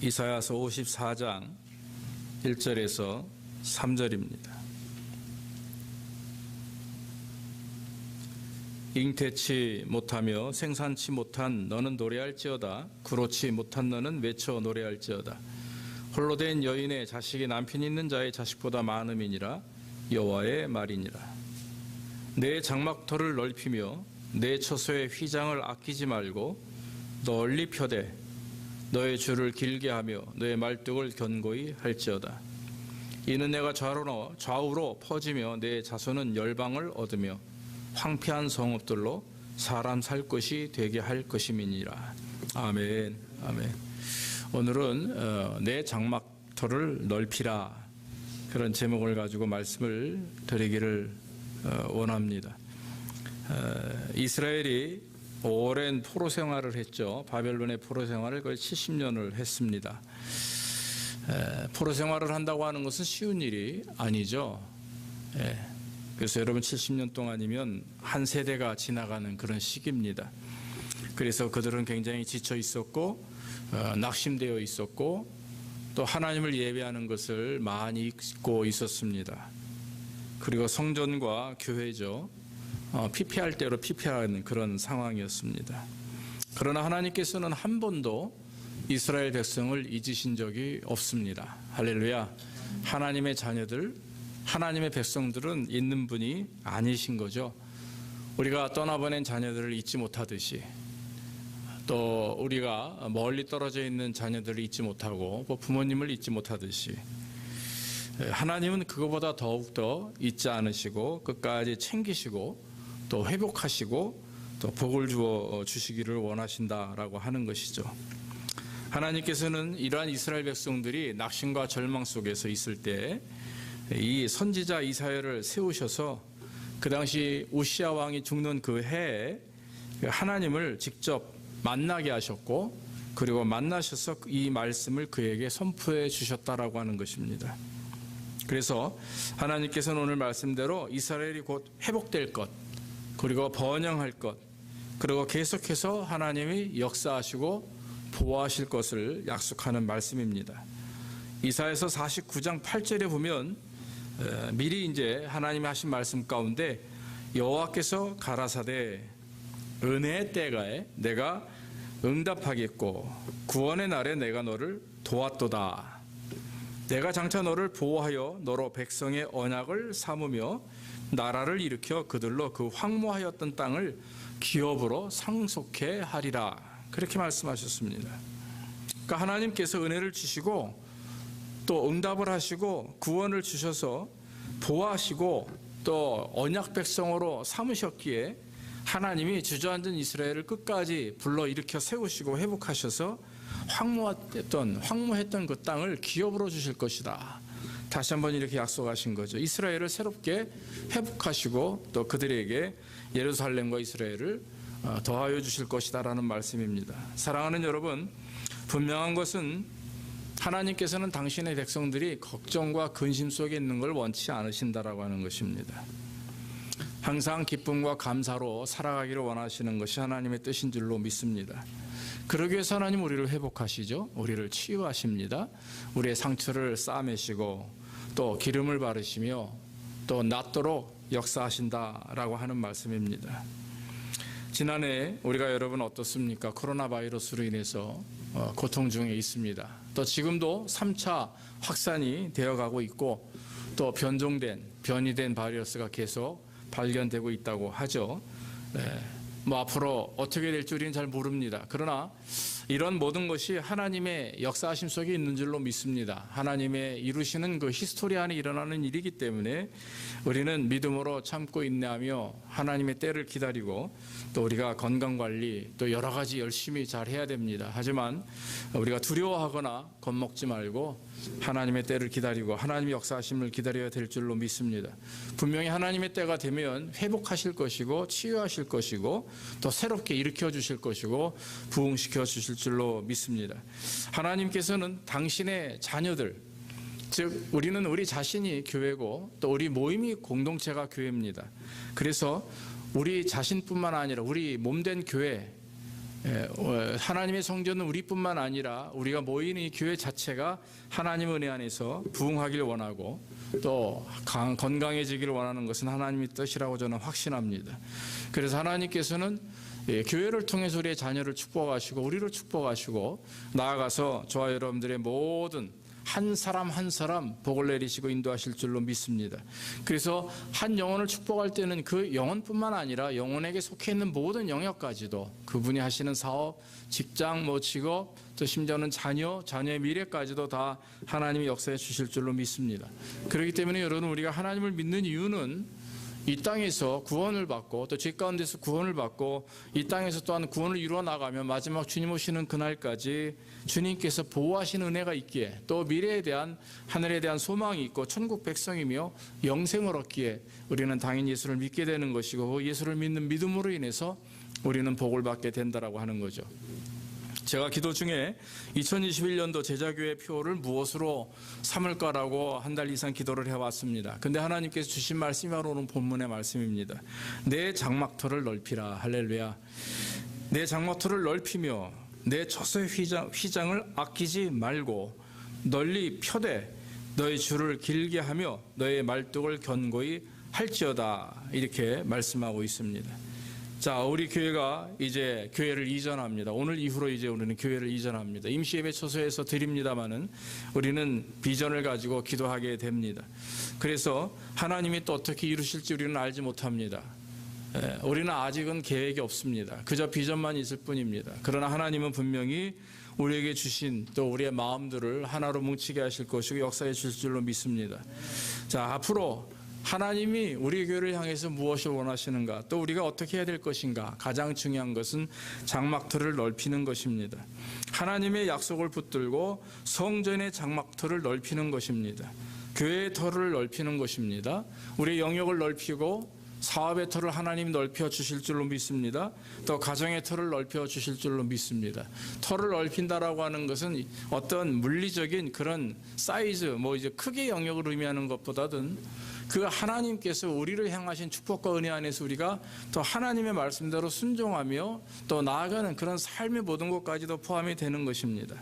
이사야서 54장 1절에서 3절입니다. 잉태치 못하며 생산치 못한 너는 노래할지어다. 구로치 못한 너는 외쳐 노래할지어다. 홀로 된 여인의 자식이 남편 있는 자의 자식보다 많음이니라. 여호와의 말이니라. 내 장막터를 넓히며 내 처소의 휘장을 아끼지 말고 널리 펴되 너의 줄을 길게 하며 너의 말뚝을 견고히 할지어다. 이는 내가 좌우로 퍼지며 내 자손은 열방을 얻으며 황폐한 성읍들로 사람 살 것이 되게 할 것임이니라. 아멘. 아멘. 오늘은 내 장막터를 넓히라, 그런 제목을 가지고 말씀을 드리기를 원합니다. 이스라엘이 오랜 포로 생활을 했죠. 바벨론의 포로 생활을 거의 70년을 했습니다. 포로 생활을 한다고 하는 것은 쉬운 일이 아니죠. 그래서 여러분 70년 동안이면 한 세대가 지나가는 그런 시기입니다. 그래서 그들은 굉장히 지쳐 있었고 낙심되어 있었고 또 하나님을 예배하는 것을 많이 잊고 있었습니다. 그리고 성전과 교회죠. 피폐할 대로 피폐하는 그런 상황이었습니다. 그러나 하나님께서는 한 번도 이스라엘 백성을 잊으신 적이 없습니다. 할렐루야. 하나님의 자녀들, 하나님의 백성들은 잊는 분이 아니신 거죠. 우리가 떠나보낸 자녀들을 잊지 못하듯이, 또 우리가 멀리 떨어져 있는 자녀들을 잊지 못하고 부모님을 잊지 못하듯이, 하나님은 그거보다 더욱더 잊지 않으시고 끝까지 챙기시고 또 회복하시고 또 복을 주어 주시기를 원하신다라고 하는 것이죠. 하나님께서는 이러한 이스라엘 백성들이 낙심과 절망 속에서 있을 때 이 선지자 이사야를 세우셔서 그 당시 우시아 왕이 죽는 그 해에 하나님을 직접 만나게 하셨고, 그리고 만나셔서 이 말씀을 그에게 선포해 주셨다라고 하는 것입니다. 그래서 하나님께서는 오늘 말씀대로 이스라엘이 곧 회복될 것, 그리고 번영할 것, 그리고 계속해서 하나님이 역사하시고 보호하실 것을 약속하는 말씀입니다. 이사야서 49장 8절에 보면 미리 이제 하나님이 하신 말씀 가운데 여호와께서 가라사대 은혜의 때가에 내가 응답하겠고 구원의 날에 내가 너를 도왔도다. 내가 장차 너를 보호하여 너로 백성의 언약을 삼으며 나라를 일으켜 그들로 그 황무하였던 땅을 기업으로 상속해 하리라. 그렇게 말씀하셨습니다. 그러니까 하나님께서 은혜를 주시고 또 응답을 하시고 구원을 주셔서 보호하시고 또 언약 백성으로 삼으셨기에 하나님이 주저앉은 이스라엘을 끝까지 불러일으켜 세우시고 회복하셔서 황무했던 그 땅을 기업으로 주실 것이다. 다시 한번 이렇게 약속하신 거죠. 이스라엘을 새롭게 회복하시고 또 그들에게 예루살렘과 이스라엘을 더하여 주실 것이다 라는 말씀입니다. 사랑하는 여러분, 분명한 것은 하나님께서는 당신의 백성들이 걱정과 근심 속에 있는 걸 원치 않으신다라고 하는 것입니다. 항상 기쁨과 감사로 살아가기를 원하시는 것이 하나님의 뜻인 줄로 믿습니다. 그러기 위해서 하나님 우리를 회복하시죠. 우리를 치유하십니다. 우리의 상처를 싸매시고 또 기름을 바르시며 또 낫도록 역사하신다라고 하는 말씀입니다. 지난해 우리가 여러분 어떻습니까? 코로나 바이러스로 인해서 고통 중에 있습니다. 또 지금도 3차 확산이 되어가고 있고 또 변이된 바이러스가 계속 발견되고 있다고 하죠. 앞으로 어떻게 될 줄은 잘 모릅니다. 그러나 이런 모든 것이 하나님의 역사하심 속에 있는 줄로 믿습니다. 하나님의 이루시는 그 히스토리 안에 일어나는 일이기 때문에 우리는 믿음으로 참고 인내하며 하나님의 때를 기다리고 또 우리가 건강관리 또 여러 가지 열심히 잘 해야 됩니다. 하지만 우리가 두려워하거나 겁먹지 말고 하나님의 때를 기다리고 하나님의 역사하심을 기다려야 될 줄로 믿습니다. 분명히 하나님의 때가 되면 회복하실 것이고 치유하실 것이고 또 새롭게 일으켜 주실 것이고 부흥시켜 주실 줄로 믿습니다. 하나님께서는 당신의 자녀들, 즉 우리는 우리 자신이 교회고 또 우리 모임이 공동체가 교회입니다. 그래서 우리 자신뿐만 아니라 우리 몸된 교회, 하나님의 성전은 우리뿐만 아니라 우리가 모이는 이 교회 자체가 하나님 은혜 안에서 부흥하길 원하고 또 건강해지기를 원하는 것은 하나님의 뜻이라고 저는 확신합니다. 그래서 하나님께서는 교회를 통해서 우리의 자녀를 축복하시고 우리를 축복하시고 나아가서 저와 여러분들의 모든 한 사람 한 사람 복을 내리시고 인도하실 줄로 믿습니다. 그래서 한 영혼을 축복할 때는 그 영혼뿐만 아니라 영혼에게 속해 있는 모든 영역까지도 그분이 하시는 사업, 직장, 직업, 또 심지어는 자녀의 미래까지도 다 하나님이 역사해 주실 줄로 믿습니다. 그렇기 때문에 여러분 우리가 하나님을 믿는 이유는 이 땅에서 구원을 받고 또 죄 가운데서 구원을 받고 이 땅에서 또한 구원을 이루어 나가면 마지막 주님 오시는 그날까지 주님께서 보호하시는 은혜가 있기에 또 미래에 대한 하늘에 대한 소망이 있고 천국 백성이며 영생을 얻기에 우리는 당연히 예수를 믿게 되는 것이고 예수를 믿는 믿음으로 인해서 우리는 복을 받게 된다라고 하는 거죠. 제가 기도 중에 2021년도 제자교회 표를 무엇으로 삼을까라고 한 달 이상 기도를 해왔습니다. 근데 하나님께서 주신 말씀이 바로 오늘 본문의 말씀입니다. 내 장막터를 넓히라. 할렐루야. 내 장막터를 넓히며 내 젖의 휘장을 아끼지 말고 널리 펴되 너의 줄을 길게 하며 너의 말뚝을 견고히 할지어다. 이렇게 말씀하고 있습니다. 자, 우리 교회가 이제 교회를 이전합니다. 오늘 이후로 이제 우리는 교회를 이전합니다. 임시예배 초소에서 드립니다마는 우리는 비전을 가지고 기도하게 됩니다. 그래서 하나님이 또 어떻게 이루실지 우리는 알지 못합니다. 우리는 아직은 계획이 없습니다. 그저 비전만 있을 뿐입니다. 그러나 하나님은 분명히 우리에게 주신 또 우리의 마음들을 하나로 뭉치게 하실 것이고 역사해 주실 줄로 믿습니다. 자, 앞으로 하나님이 우리 교회를 향해서 무엇을 원하시는가 또 우리가 어떻게 해야 될 것인가 가장 중요한 것은 장막터를 넓히는 것입니다. 하나님의 약속을 붙들고 성전의 장막터를 넓히는 것입니다. 교회의 터를 넓히는 것입니다. 우리의 영역을 넓히고 사업의 터를 하나님 넓혀 주실 줄로 믿습니다. 또 가정의 터를 넓혀 주실 줄로 믿습니다. 터를 넓힌다라고 하는 것은 어떤 물리적인 그런 사이즈 이제 크게 영역을 의미하는 것보다는 그 하나님께서 우리를 향하신 축복과 은혜 안에서 우리가 또 하나님의 말씀대로 순종하며 또 나아가는 그런 삶의 모든 것까지도 포함이 되는 것입니다.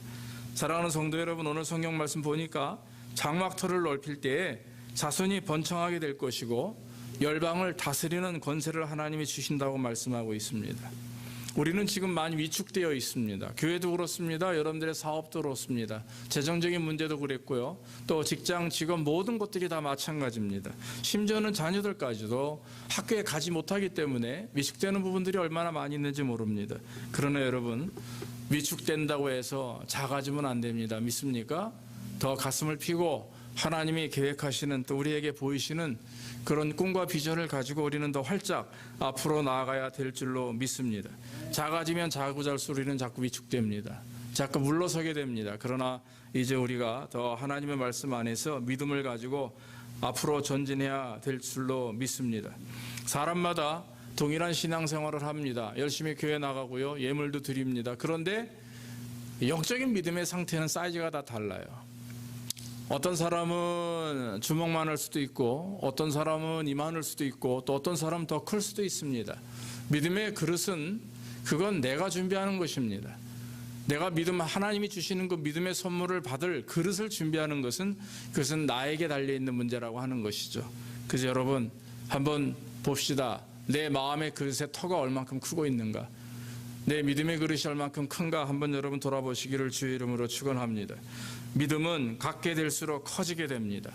사랑하는 성도 여러분, 오늘 성경 말씀 보니까 장막터를 넓힐 때에 자손이 번창하게 될 것이고 열방을 다스리는 권세를 하나님이 주신다고 말씀하고 있습니다. 우리는 지금 많이 위축되어 있습니다. 교회도 그렇습니다. 여러분들의 사업도 그렇습니다. 재정적인 문제도 그랬고요. 또 직장, 직업 모든 것들이 다 마찬가지입니다. 심지어는 자녀들까지도 학교에 가지 못하기 때문에 위축되는 부분들이 얼마나 많이 있는지 모릅니다. 그러나 여러분, 위축된다고 해서 작아지면 안 됩니다. 믿습니까? 더 가슴을 피고 하나님이 계획하시는 또 우리에게 보이시는 그런 꿈과 비전을 가지고 우리는 더 활짝 앞으로 나아가야 될 줄로 믿습니다. 작아지면 작을수록 우리는 자꾸 위축됩니다. 자꾸 물러서게 됩니다. 그러나 이제 우리가 더 하나님의 말씀 안에서 믿음을 가지고 앞으로 전진해야 될 줄로 믿습니다. 사람마다 동일한 신앙생활을 합니다. 열심히 교회 나가고요. 예물도 드립니다. 그런데 영적인 믿음의 상태는 사이즈가 다 달라요. 어떤 사람은 주먹만 할 수도 있고 어떤 사람은 이만할 수도 있고 또 어떤 사람은 더 클 수도 있습니다. 믿음의 그릇은 그건 내가 준비하는 것입니다. 내가 하나님이 주시는 그 믿음의 선물을 받을 그릇을 준비하는 것은 그것은 나에게 달려있는 문제라고 하는 것이죠. 그래서 여러분 한번 봅시다. 내 마음의 그릇의 터가 얼만큼 크고 있는가, 내 믿음의 그릇이 얼만큼 큰가 한번 여러분 돌아보시기를 주의 이름으로 축원합니다. 믿음은 갖게 될수록 커지게 됩니다.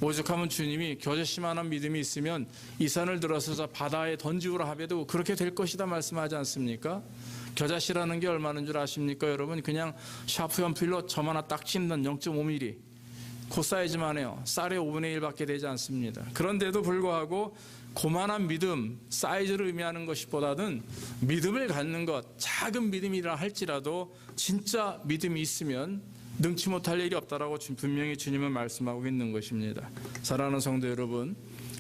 오죽하면 주님이 겨자씨만한 믿음이 있으면 이 산을 들어서 저 바다에 던지우라 하배도 그렇게 될 것이다 말씀하지 않습니까? 겨자씨라는 게 얼마인 줄 아십니까 여러분? 그냥 샤프 연필로 점 하나 딱 찝는 0.5mm 그 사이즈만 해요. 쌀의 5분의 1밖에 되지 않습니다. 그런데도 불구하고 고만한 믿음, 사이즈를 의미하는 것보다는 믿음을 갖는 것, 작은 믿음이라 할지라도 진짜 믿음이 있으면 능치 못할 일이 없다라고 분명히 주님은 말씀하고 있는 것입니다. 사랑하는 성도 여러분,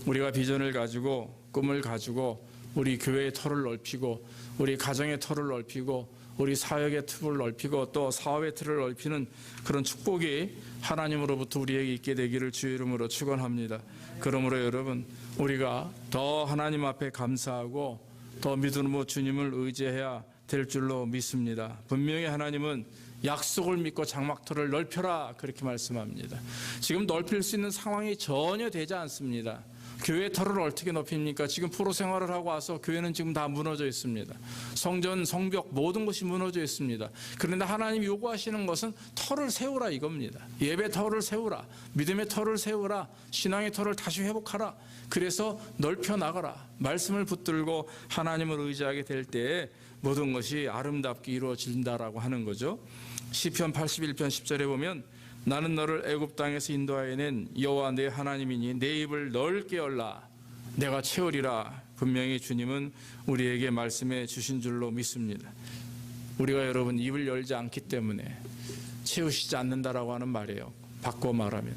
우리가 비전을 가지고 꿈을 가지고 우리 교회의 터를 넓히고 우리 가정의 터를 넓히고 우리 사역의 틀을 넓히고 또 사업의 틀을 넓히는 그런 축복이 하나님으로부터 우리에게 있게 되기를 주의 이름으로 축원합니다. 그러므로 여러분 우리가 더 하나님 앞에 감사하고 더 믿음으로 주님을 의지해야 될 줄로 믿습니다. 분명히 하나님은 약속을 믿고 장막터를 넓혀라 그렇게 말씀합니다. 지금 넓힐 수 있는 상황이 전혀 되지 않습니다. 교회 터를 어떻게 높입니까? 지금 프로 생활을 하고 와서 교회는 지금 다 무너져 있습니다. 성전, 성벽 모든 것이 무너져 있습니다. 그런데 하나님이 요구하시는 것은 터를 세우라 이겁니다. 예배 터를 세우라, 믿음의 터를 세우라, 신앙의 터를 다시 회복하라. 그래서 넓혀 나가라. 말씀을 붙들고 하나님을 의지하게 될 때에 모든 것이 아름답게 이루어진다라고 하는 거죠. 시편 81편 10절에 보면 나는 너를 애굽 땅에서 인도하여 낸 여호와 내 하나님이니 내 입을 넓게 열라 내가 채우리라. 분명히 주님은 우리에게 말씀해 주신 줄로 믿습니다. 우리가 여러분 입을 열지 않기 때문에 채우시지 않는다라고 하는 말이에요. 바꿔 말하면.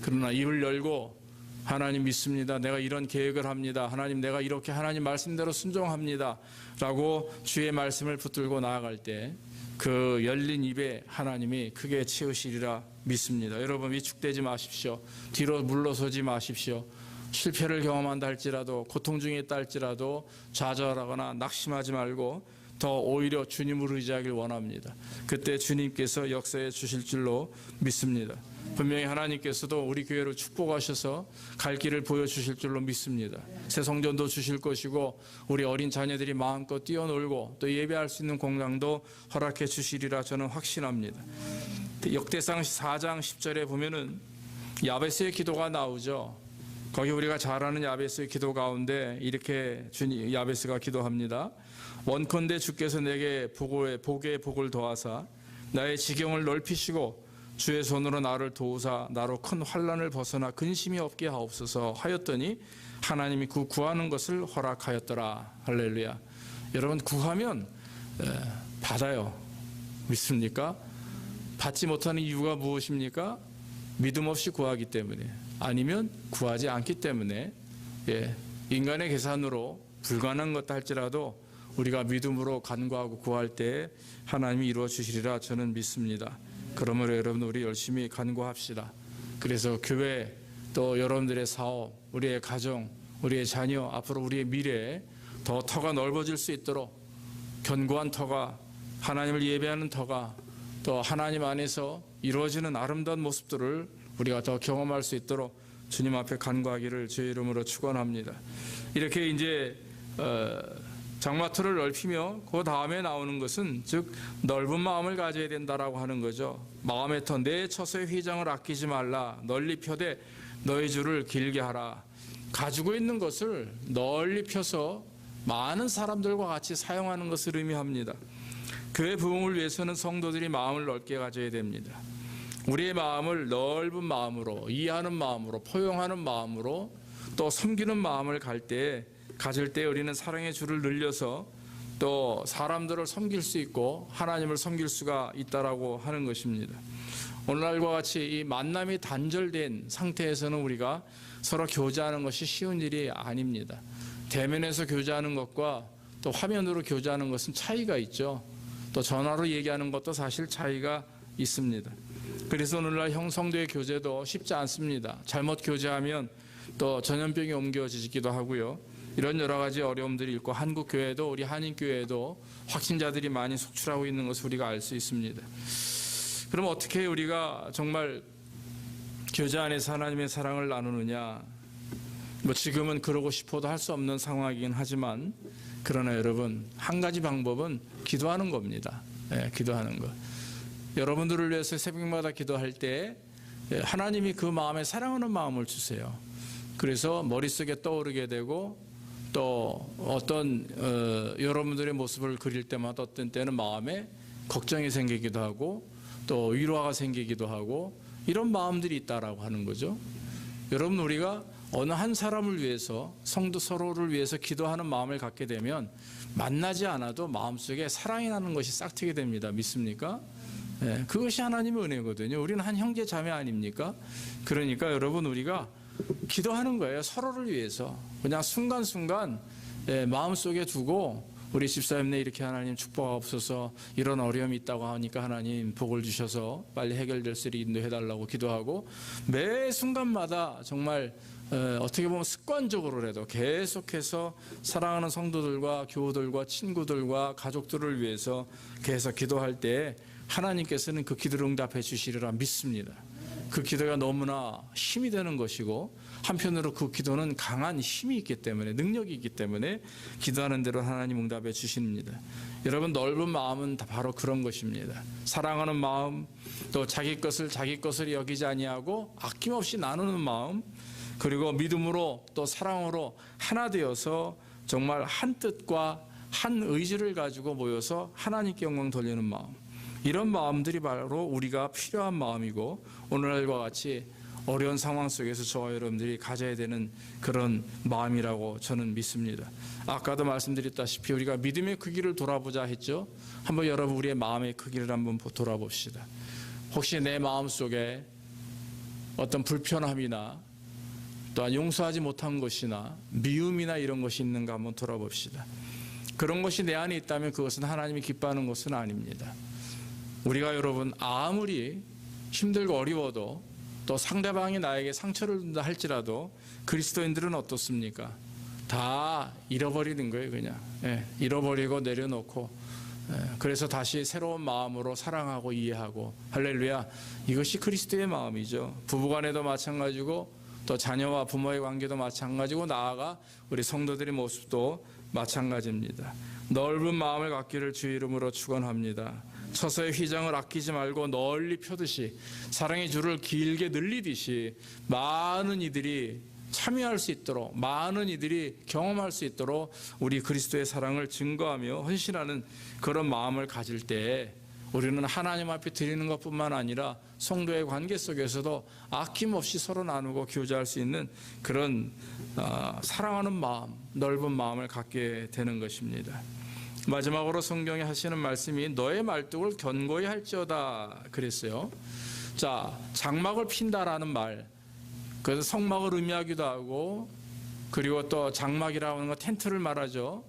그러나 입을 열고 하나님 믿습니다. 내가 이런 계획을 합니다. 하나님 내가 이렇게 하나님 말씀대로 순종합니다. 라고 주의 말씀을 붙들고 나아갈 때 그 열린 입에 하나님이 크게 채우시리라 믿습니다. 여러분 위축되지 마십시오. 뒤로 물러서지 마십시오. 실패를 경험한다 할지라도 고통 중에 있다 할지라도 좌절하거나 낙심하지 말고 더 오히려 주님을 의지하길 원합니다. 그때 주님께서 역사해 주실 줄로 믿습니다. 분명히 하나님께서도 우리 교회를 축복하셔서 갈 길을 보여주실 줄로 믿습니다. 새 성전도 주실 것이고 우리 어린 자녀들이 마음껏 뛰어놀고 또 예배할 수 있는 공간도 허락해 주시리라 저는 확신합니다. 역대상 4장 10절에 보면은 야베스의 기도가 나오죠. 거기 우리가 잘 아는 야베스의 기도 가운데 이렇게 야베스가 기도합니다. 원컨대 주께서 내게 복의 복을 더하사 나의 지경을 넓히시고 주의 손으로 나를 도우사 나로 큰 환난을 벗어나 근심이 없게 하옵소서 하였더니 하나님이 그 구하는 것을 허락하였더라. 할렐루야. 여러분 구하면 받아요. 믿습니까? 받지 못하는 이유가 무엇입니까? 믿음 없이 구하기 때문에 아니면 구하지 않기 때문에 인간의 계산으로 불가능한 것 할지라도 우리가 믿음으로 간구하고 구할 때 하나님이 이루어 주시리라 저는 믿습니다. 그러므로 여러분 우리 열심히 간구합시다. 그래서 교회 또 여러분들의 사업, 우리의 가정, 우리의 자녀, 앞으로 우리의 미래에 더 터가 넓어질 수 있도록 견고한 터가 하나님을 예배하는 터가 또 하나님 안에서 이루어지는 아름다운 모습들을 우리가 더 경험할 수 있도록 주님 앞에 간구하기를 주의 이름으로 축원합니다. 이렇게 이제 장마터를 넓히며 그 다음에 나오는 것은 즉 넓은 마음을 가져야 된다라고 하는 거죠. 마음의 터 내 처소의 휘장을 아끼지 말라 널리 펴되 너희 줄을 길게 하라. 가지고 있는 것을 널리 펴서 많은 사람들과 같이 사용하는 것을 의미합니다. 교회 부흥을 위해서는 성도들이 마음을 넓게 가져야 됩니다. 우리의 마음을 넓은 마음으로 이해하는 마음으로 포용하는 마음으로 또 섬기는 마음을 가질 때 우리는 사랑의 줄을 늘려서 또 사람들을 섬길 수 있고 하나님을 섬길 수가 있다라고 하는 것입니다. 오늘날과 같이 이 만남이 단절된 상태에서는 우리가 서로 교제하는 것이 쉬운 일이 아닙니다. 대면에서 교제하는 것과 또 화면으로 교제하는 것은 차이가 있죠. 또 전화로 얘기하는 것도 사실 차이가 있습니다. 그래서 오늘날 형성도의 교제도 쉽지 않습니다. 잘못 교제하면 또 전염병이 옮겨지기도 하고요. 이런 여러 가지 어려움들이 있고 한국 교회도 우리 한인 교회도 확진자들이 많이 속출하고 있는 것을 우리가 알 수 있습니다. 그럼 어떻게 우리가 정말 교제 안에서 하나님의 사랑을 나누느냐? 지금은 그러고 싶어도 할 수 없는 상황이긴 하지만 그러나 여러분 한 가지 방법은 기도하는 겁니다. 기도하는 것. 여러분들을 위해서 새벽마다 기도할 때 하나님이 그 마음에 사랑하는 마음을 주세요. 그래서 머릿속에 떠오르게 되고 또 어떤 여러분들의 모습을 그릴 때마다 어떤 때는 마음에 걱정이 생기기도 하고 또 위로가 생기기도 하고 이런 마음들이 있다라고 하는 거죠. 여러분 우리가 어느 한 사람을 위해서 성도 서로를 위해서 기도하는 마음을 갖게 되면 만나지 않아도 마음속에 사랑이 나는 것이 싹트게 됩니다. 믿습니까? 그것이 하나님의 은혜거든요. 우리는 한 형제 자매 아닙니까? 그러니까 여러분 우리가 기도하는 거예요. 서로를 위해서 그냥 순간순간 마음속에 두고 우리 집사님네 이렇게 하나님 축복하옵소서, 이런 어려움이 있다고 하니까 하나님 복을 주셔서 빨리 해결될 수 있게 인도해달라고 기도하고, 매 순간마다 정말 어떻게 보면 습관적으로라도 계속해서 사랑하는 성도들과 교우들과 친구들과 가족들을 위해서 계속 기도할 때 하나님께서는 그 기도를 응답해 주시리라 믿습니다. 그 기도가 너무나 힘이 되는 것이고, 한편으로 그 기도는 강한 힘이 있기 때문에, 능력이 있기 때문에 기도하는 대로 하나님 응답해 주십니다. 여러분, 넓은 마음은 다 바로 그런 것입니다. 사랑하는 마음, 또 자기 것을 여기지 아니하고 아낌없이 나누는 마음, 그리고 믿음으로 또 사랑으로 하나 되어서 정말 한 뜻과 한 의지를 가지고 모여서 하나님께 영광 돌리는 마음, 이런 마음들이 바로 우리가 필요한 마음이고, 오늘날과 같이 어려운 상황 속에서 저와 여러분들이 가져야 되는 그런 마음이라고 저는 믿습니다. 아까도 말씀드렸다시피 우리가 믿음의 크기를 돌아보자 했죠. 한번 여러분, 우리의 마음의 크기를 한번 돌아봅시다. 혹시 내 마음 속에 어떤 불편함이나 또한 용서하지 못한 것이나 미움이나 이런 것이 있는가 한번 돌아봅시다. 그런 것이 내 안에 있다면 그것은 하나님이 기뻐하는 것은 아닙니다. 우리가 여러분, 아무리 힘들고 어려워도, 또 상대방이 나에게 상처를 준다 할지라도 그리스도인들은 어떻습니까? 다 잃어버리는 거예요. 그냥 잃어버리고 내려놓고, 그래서 다시 새로운 마음으로 사랑하고 이해하고, 할렐루야, 이것이 그리스도의 마음이죠. 부부간에도 마찬가지고, 또 자녀와 부모의 관계도 마찬가지고, 나아가 우리 성도들의 모습도 마찬가지입니다. 넓은 마음을 갖기를 주 이름으로 축원합니다. 처소의 휘장을 아끼지 말고 널리 펴듯이, 사랑의 줄을 길게 늘리듯이 많은 이들이 참여할 수 있도록, 많은 이들이 경험할 수 있도록 우리 그리스도의 사랑을 증거하며 헌신하는 그런 마음을 가질 때, 우리는 하나님 앞에 드리는 것뿐만 아니라 성도의 관계 속에서도 아낌없이 서로 나누고 교제할 수 있는 그런 사랑하는 마음, 넓은 마음을 갖게 되는 것입니다. 마지막으로 성경에 하시는 말씀이 너의 말뚝을 견고히 할지어다 그랬어요. 자, 장막을 핀다라는 말, 그래서 성막을 의미하기도 하고, 그리고 또 장막이라고 하는 거 텐트를 말하죠.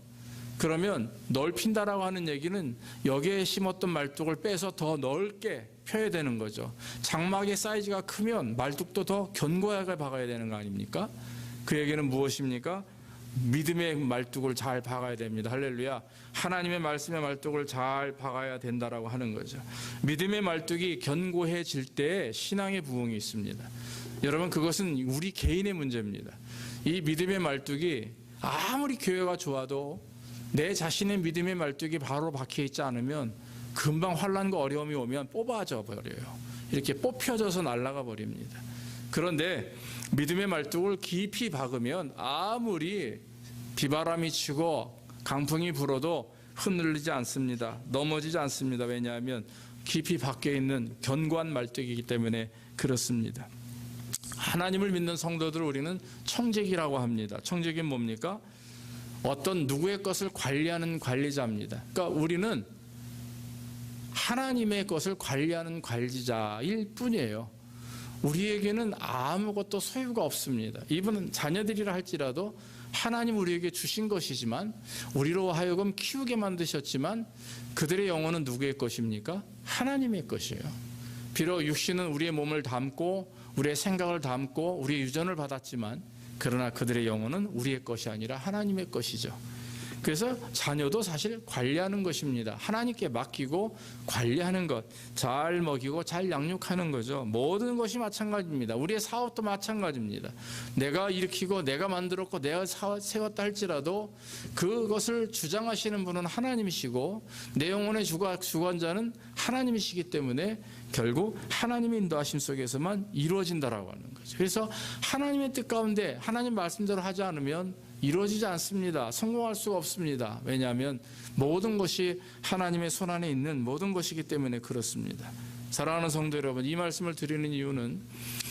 그러면 넓힌다라고 하는 얘기는 여기에 심었던 말뚝을 빼서 더 넓게 펴야 되는 거죠. 장막의 사이즈가 크면 말뚝도 더 견고하게 박아야 되는 거 아닙니까? 그 얘기는 무엇입니까? 믿음의 말뚝을 잘 박아야 됩니다. 할렐루야. 하나님의 말씀의 말뚝을 잘 박아야 된다라고 하는 거죠. 믿음의 말뚝이 견고해질 때 신앙의 부흥이 있습니다. 여러분, 그것은 우리 개인의 문제입니다. 이 믿음의 말뚝이 아무리 교회가 좋아도 내 자신의 믿음의 말뚝이 바로 박혀있지 않으면 금방 환난과 어려움이 오면 뽑아져 버려요. 이렇게 뽑혀져서 날아가 버립니다. 그런데 믿음의 말뚝을 깊이 박으면 아무리 비바람이 치고 강풍이 불어도 흔들리지 않습니다. 넘어지지 않습니다. 왜냐하면 깊이 박혀 있는 견고한 말뚝이기 때문에 그렇습니다. 하나님을 믿는 성도들을 우리는 청지기라고 합니다. 청지기는 뭡니까? 어떤 누구의 것을 관리하는 관리자입니다. 그러니까 우리는 하나님의 것을 관리하는 관리자일 뿐이에요. 우리에게는 아무것도 소유가 없습니다. 이분은 자녀들이라 할지라도 하나님 우리에게 주신 것이지만, 우리로 하여금 키우게 만드셨지만, 그들의 영혼은 누구의 것입니까? 하나님의 것이에요. 비록 육신은 우리의 몸을 담고 우리의 생각을 담고 우리의 유전을 받았지만, 그러나 그들의 영혼은 우리의 것이 아니라 하나님의 것이죠. 그래서 자녀도 사실 관리하는 것입니다. 하나님께 맡기고 관리하는 것, 잘 먹이고 잘 양육하는 거죠. 모든 것이 마찬가지입니다. 우리의 사업도 마찬가지입니다. 내가 일으키고 내가 만들었고 내가 세웠다 할지라도 그것을 주장하시는 분은 하나님이시고 내 영혼의 주관자는 하나님이시기 때문에 결국 하나님의 인도하심 속에서만 이루어진다라고 하는 거죠. 그래서 하나님의 뜻 가운데 하나님 말씀대로 하지 않으면 이루어지지 않습니다. 성공할 수가 없습니다. 왜냐하면 모든 것이 하나님의 손안에 있는 모든 것이기 때문에 그렇습니다. 사랑하는 성도 여러분, 이 말씀을 드리는 이유는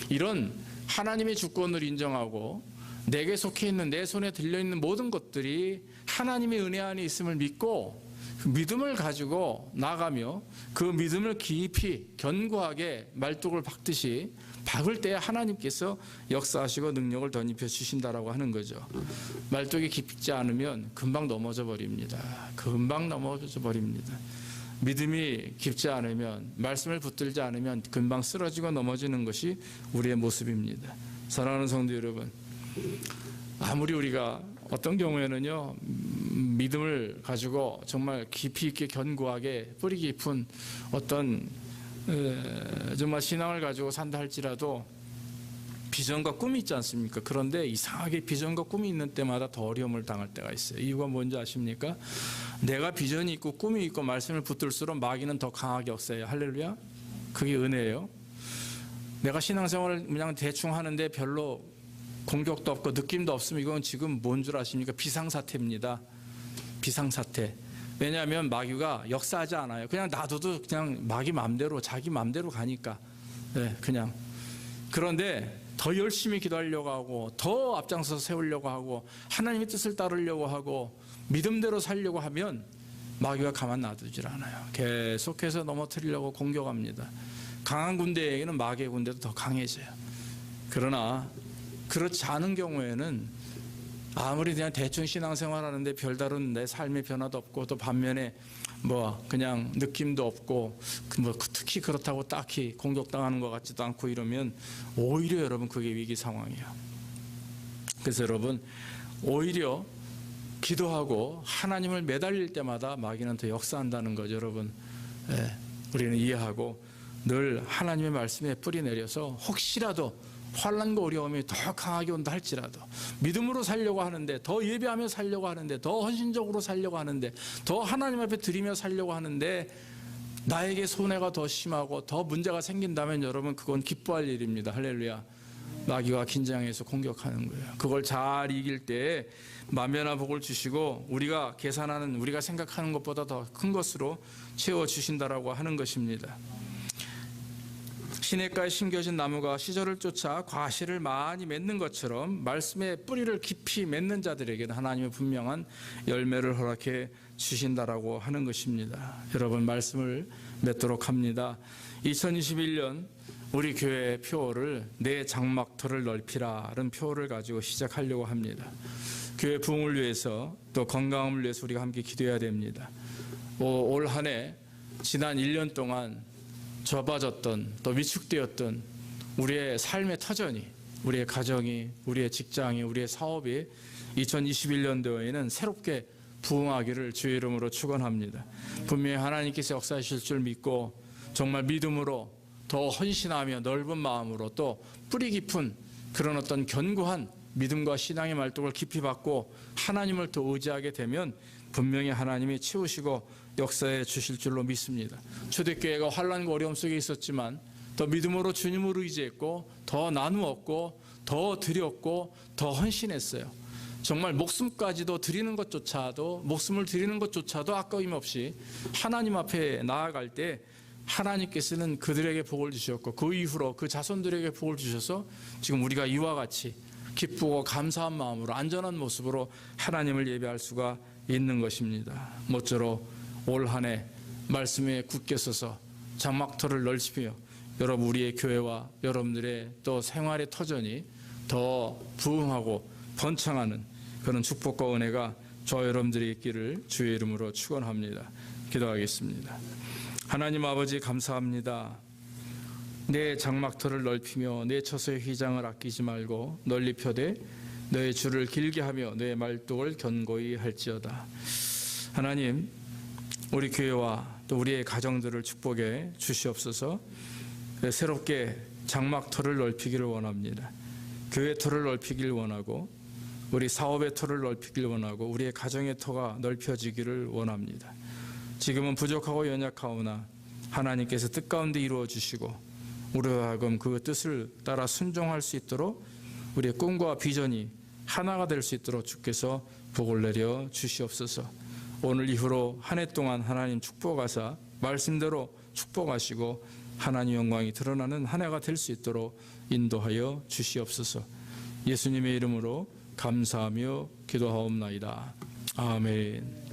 이런 하나님의 주권을 인정하고 내게 속해 있는 내 손에 들려있는 모든 것들이 하나님의 은혜 안에 있음을 믿고 그 믿음을 가지고 나가며 그 믿음을 깊이 견고하게 말뚝을 박듯이 박을 때 하나님께서 역사하시고 능력을 덧입혀 주신다라고 하는 거죠. 말뚝이 깊지 않으면 금방 넘어져 버립니다. 금방 넘어져 버립니다. 믿음이 깊지 않으면, 말씀을 붙들지 않으면 금방 쓰러지고 넘어지는 것이 우리의 모습입니다. 사랑하는 성도 여러분, 아무리 우리가 어떤 경우에는요, 믿음을 가지고 정말 깊이 있게 견고하게 뿌리 깊은 어떤 정말 신앙을 가지고 산다 할지라도 비전과 꿈이 있지 않습니까? 그런데 이상하게 비전과 꿈이 있는 때마다 더 어려움을 당할 때가 있어요. 이유가 뭔지 아십니까? 내가 비전이 있고 꿈이 있고 말씀을 붙들수록 마귀는 더 강하게 역사해요. 할렐루야. 그게 은혜예요. 내가 신앙생활을 그냥 대충 하는데 별로 공격도 없고 느낌도 없으면 이건 지금 뭔 줄 아십니까? 비상사태입니다. 비상사태. 왜냐하면 마귀가 역사하지 않아요. 그냥 놔둬도 그냥 마귀 맘대로, 자기 맘대로 가니까. 네, 그냥. 그런데 더 열심히 기도하려고 하고, 더 앞장서서 세우려고 하고, 하나님의 뜻을 따르려고 하고, 믿음대로 살려고 하면 마귀가 가만 놔두질 않아요. 계속해서 넘어뜨리려고 공격합니다. 강한 군대에게는 마귀의 군대도 더 강해져요. 그러나 그렇지 않은 경우에는 아무리 그냥 대충 신앙생활하는데 별다른 내 삶의 변화도 없고, 또 반면에 뭐 그냥 느낌도 없고, 뭐 특히 그렇다고 딱히 공격당하는 것 같지도 않고 이러면 오히려 여러분 그게 위기 상황이에요. 그래서 여러분 오히려 기도하고 하나님을 매달릴 때마다 마귀는 더 역사한다는 거죠. 여러분, 우리는 이해하고 늘 하나님의 말씀에 뿌리 내려서 혹시라도 환난과 어려움이 더 강하게 온다 할지라도 믿음으로 살려고 하는데, 더 예배하며 살려고 하는데, 더 헌신적으로 살려고 하는데, 더 하나님 앞에 드리며 살려고 하는데 나에게 손해가 더 심하고 더 문제가 생긴다면 여러분 그건 기뻐할 일입니다. 할렐루야. 마귀가 긴장해서 공격하는 거예요. 그걸 잘 이길 때 만면한 복을 주시고 우리가 계산하는, 우리가 생각하는 것보다 더 큰 것으로 채워주신다라고 하는 것입니다. 시냇가에 심겨진 나무가 시절을 쫓아 과실을 많이 맺는 것처럼 말씀의 뿌리를 깊이 맺는 자들에게는 하나님의 분명한 열매를 허락해 주신다라고 하는 것입니다. 여러분, 말씀을 맺도록 합니다. 2021년 우리 교회 표어를 내 장막터를 넓히라는 표어를 가지고 시작하려고 합니다. 교회 부흥을 위해서, 또 건강함을 위해서 우리가 함께 기도해야 됩니다. 올 한 해 지난 1년 동안 좁아졌던, 또 위축되었던 우리의 삶의 터전이, 우리의 가정이, 우리의 직장이, 우리의 사업이 2021년도에는 새롭게 부흥하기를 주의 이름으로 축원합니다. 분명히 하나님께서 역사하실 줄 믿고 정말 믿음으로 더 헌신하며 넓은 마음으로 또 뿌리 깊은 그런 어떤 견고한 믿음과 신앙의 말뚝을 깊이 받고 하나님을 더 의지하게 되면 분명히 하나님이 채우시고 역사해 주실 줄로 믿습니다. 초대교회가 환난과 어려움 속에 있었지만 더 믿음으로 주님을 의지했고, 더 나누었고, 더 드렸고, 더 헌신했어요. 정말 목숨까지도 드리는 것조차도, 목숨을 드리는 것조차도 아까움 없이 하나님 앞에 나아갈 때 하나님께서는 그들에게 복을 주셨고, 그 이후로 그 자손들에게 복을 주셔서 지금 우리가 이와 같이 기쁘고 감사한 마음으로 안전한 모습으로 하나님을 예배할 수가 있는 것입니다. 모쪼록 올 한 해 말씀에 굳게 서서 장막터를 넓히며 여러분, 우리의 교회와 여러분들의 또 생활의 터전이 더 부흥하고 번창하는 그런 축복과 은혜가 저와 여러분들이 있기를 주의 이름으로 축원합니다. 기도하겠습니다. 하나님 아버지, 감사합니다. 내 장막터를 넓히며 내 처소의 휘장을 아끼지 말고 널리 펴되 너의 줄을 길게 하며 너의 말뚝을 견고히 할지어다. 하나님, 우리 교회와 또 우리의 가정들을 축복해 주시옵소서. 새롭게 장막터를 넓히기를 원합니다. 교회 터를 넓히기를 원하고, 우리 사업의 터를 넓히기를 원하고, 우리의 가정의 터가 넓혀지기를 원합니다. 지금은 부족하고 연약하오나 하나님께서 뜻 가운데 이루어 주시고 우리와 하여금 그 뜻을 따라 순종할 수 있도록 우리의 꿈과 비전이 하나가 될 수 있도록 주께서 복을 내려 주시옵소서. 오늘 이후로 한 해 동안 하나님 축복하사 말씀대로 축복하시고 하나님 영광이 드러나는 한 해가 될 수 있도록 인도하여 주시옵소서. 예수님의 이름으로 감사하며 기도하옵나이다. 아멘.